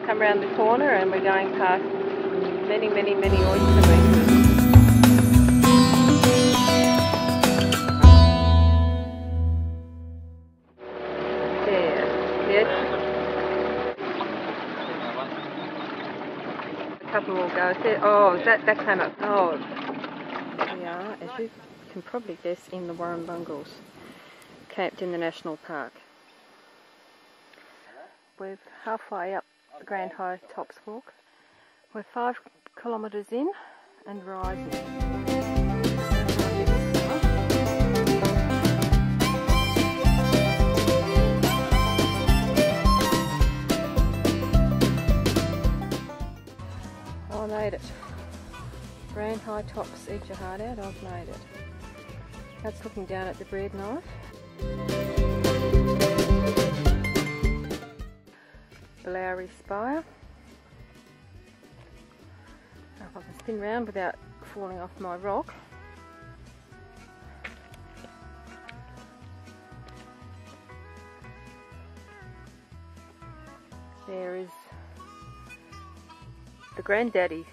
come round the corner and we're going past many oyster reefs. A couple more go. Oh, that came up. Oh, we are, as you can probably guess, in the Warumbungles, camped in the national park. We're halfway up the Grand High Tops Walk. We're 5 kilometres in and rising. I made it. Grand High Tops, eat your heart out, I've made it. That's looking down at the bread knife. Bourke Spire. If I can spin round without falling off my rock. There is the granddaddy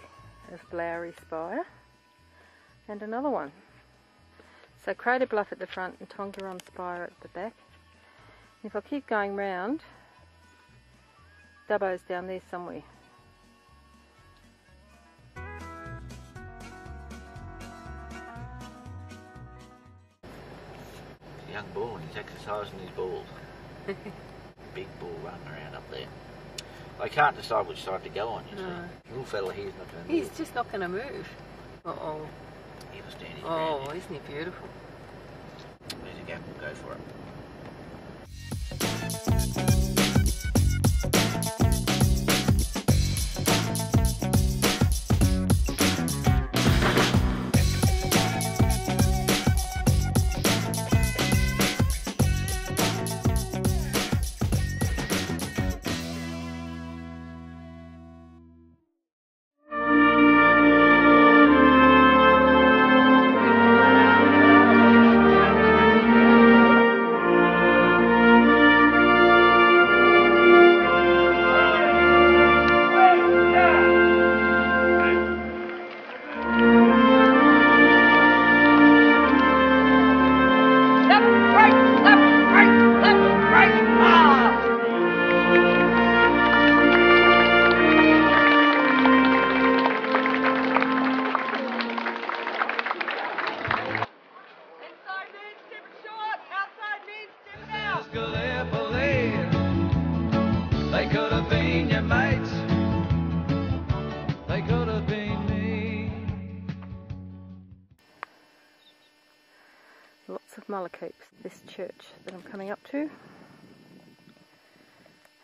of Bourke Spire and another one. So Crater Bluff at the front and Tuncurry Spire at the back. If I keep going round, Dubbo's down there somewhere. It's a young bull and he's exercising his balls. Big bull running around up there. I can't decide which side to go on, you see. The little fella here's not going to move. He's just not going to move. Uh-oh. He'll stand his ground. Oh, isn't he beautiful? There's a gap, we'll go for it. Lots of mullikeeps. This church that I'm coming up to,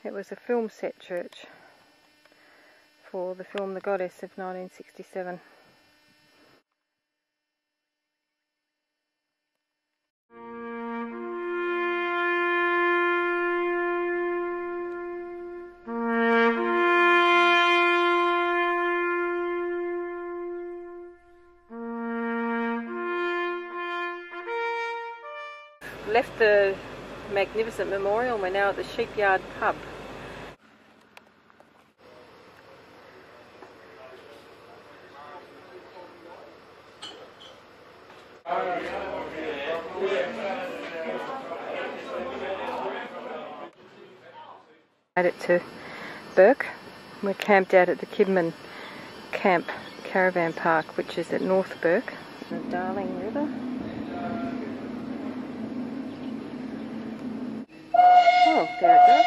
it was a film set church for the film The Goddess of 1967. Left the magnificent memorial and we're now at the Sheepyard pub. Made it to Bourke. We're camped out at the Kidman Camp Caravan Park, which is at North Bourke. The Darling River. Oh, there it goes.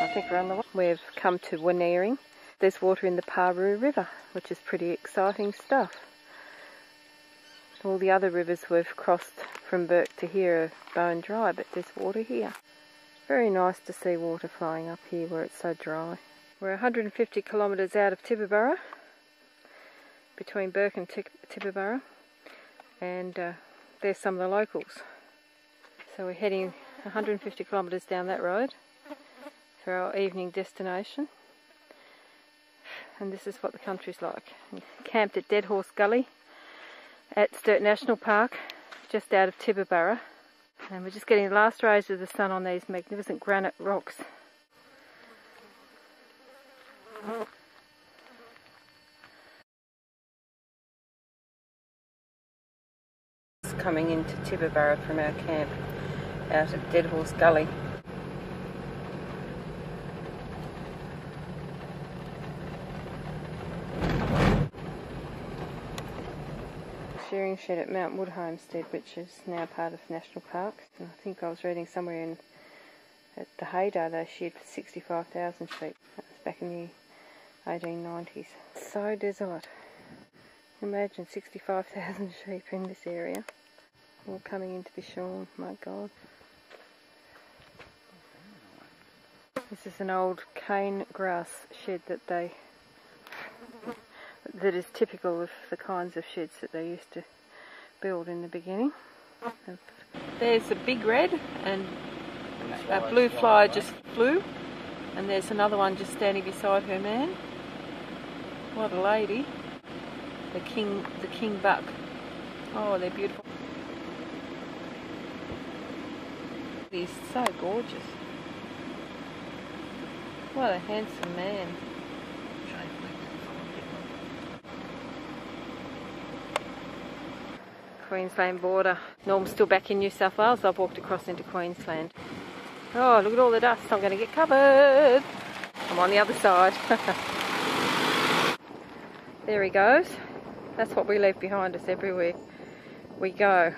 I think we're on the way. We've come to Innamincka. There's water in the Paroo River, which is pretty exciting stuff. All the other rivers we've crossed from Bourke to here are bone dry, but there's water here. Very nice to see water flowing up here where it's so dry. We're 150 kilometres out of Tibooburrea, between Bourke and Tibooburrea, and there's some of the locals. So we're heading 150 kilometres down that road for our evening destination. And this is what the country's like. We camped at Dead Horse Gully at Sturt National Park, just out of Tibooburrea. And we're just getting the last rays of the sun on these magnificent granite rocks. Coming into Tibooburrea from our camp out at Dead Horse Gully. Shearing shed at Mount Wood Homestead, which is now part of National Parks. And I think I was reading somewhere at the heyday they sheared for 65,000 sheep. That was back in the 1890s. So desolate. Imagine 65,000 sheep in this area. All coming in to be shorn, my God. This is an old cane grass shed that is typical of the kinds of sheds that they used to build in the beginning. There's a big red, and a blue fly just flew, and there's another one just standing beside her man. What a lady. The king buck. Oh, they're beautiful. He's so gorgeous. What a handsome man. Queensland border. Norm's still back in New South Wales. I've walked across into Queensland. Oh, look at all the dust. I'm going to get covered. I'm on the other side. There he goes. That's what we leave behind us everywhere we go.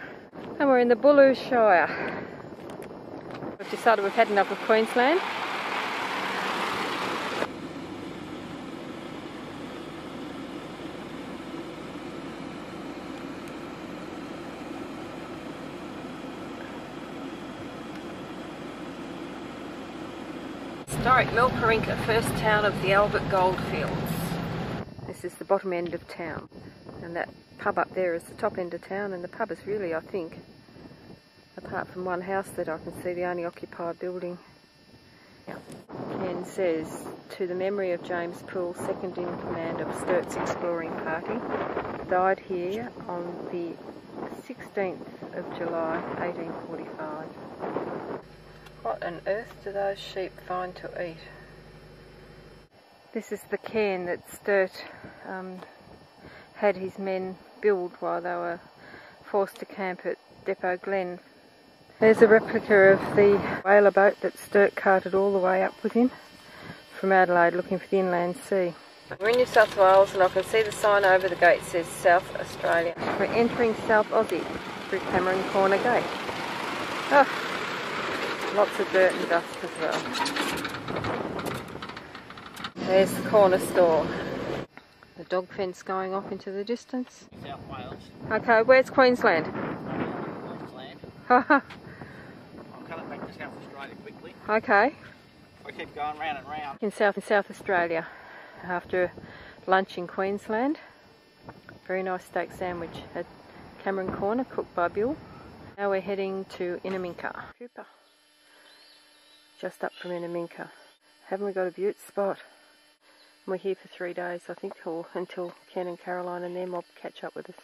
And we're in the Bulloo Shire. We've decided we've had enough of Queensland. Historic Innamincka, first town of the Albert Goldfields. This is the bottom end of town, and that pub up there is the top end of town, and the pub is really, I think, apart from one house that I can see, the only occupied building. Ken says, to the memory of James Poole, second in command of Sturt's exploring party, died here on the 16th of July 1845. What on earth do those sheep find to eat? This is the cairn that Sturt had his men build while they were forced to camp at Depot Glen. There's a replica of the whaler boat that Sturt carted all the way up with him from Adelaide looking for the inland sea. We're in New South Wales, and I can see the sign over the gate says South Australia. We're entering South Aussie through Cameron Corner Gate. Oh, lots of dirt and dust as well. There's the corner store. The dog fence going off into the distance. South Wales. Okay, where's Queensland? Queensland. Haha. I'll cut it back to South Australia quickly. Okay. I keep going round and round. In South Australia, after lunch in Queensland. Very nice steak sandwich at Cameron Corner, cooked by Bill. Now we're heading to Innamincka. Cooper. Just up from Innamincka. Haven't we got a beaut spot? We're here for 3 days, I think, or until Ken and Caroline and their mob catch up with us.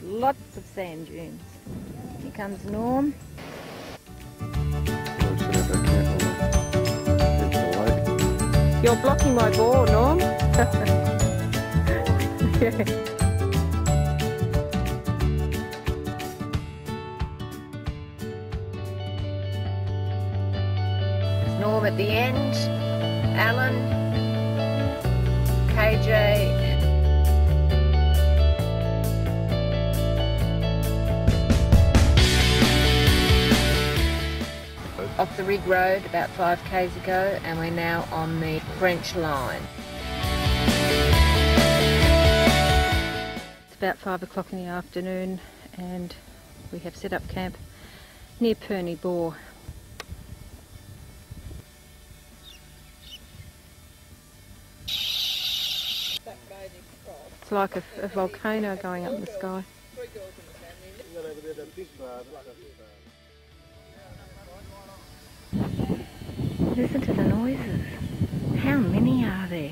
Lots of sand dunes. Here comes Norm. You're blocking my ball, Norm. There's Norm at the end, Alan, KJ, off the rig road about 5 k's ago, and we're now on the French line. It's about 5 o'clock in the afternoon, and we have set up camp near Perney Bourke. It's like a volcano going up in the sky. Listen to the noises. How many are there?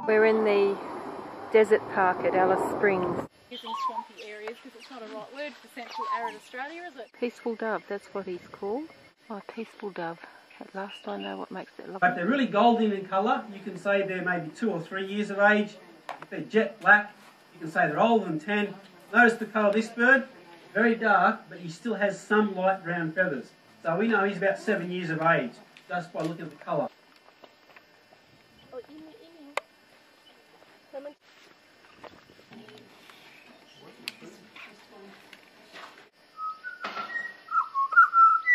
We're in the desert park at Alice Springs. Using swampy areas because it's not a right word for central arid Australia, is it? Peaceful dove, that's what he's called. Oh, peaceful dove. At last I know what makes it look. But they're really golden in colour. You can say they're maybe 2 or 3 years of age. If they're jet black, you can say they're older than 10. Notice the colour of this bird, very dark, but he still has some light brown feathers. So we know he's about 7 years of age, just by looking at the colour.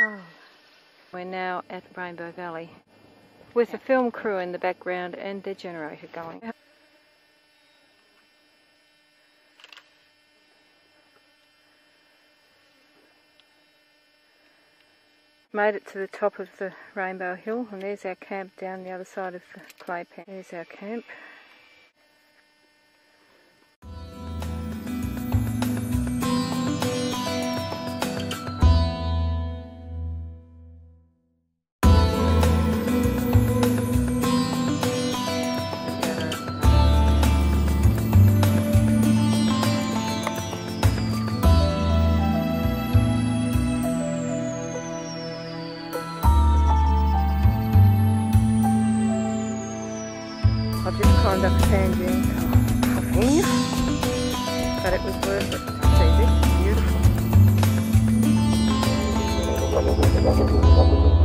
Oh. We're now at Rainbow Valley with a film crew in the background and their generator going. Made it to the top of the Rainbow Hill, and there's our camp down the other side of the clay pan. There's our camp. I've just climbed up a sand dune, coughing, but it was worth it. See, this is beautiful.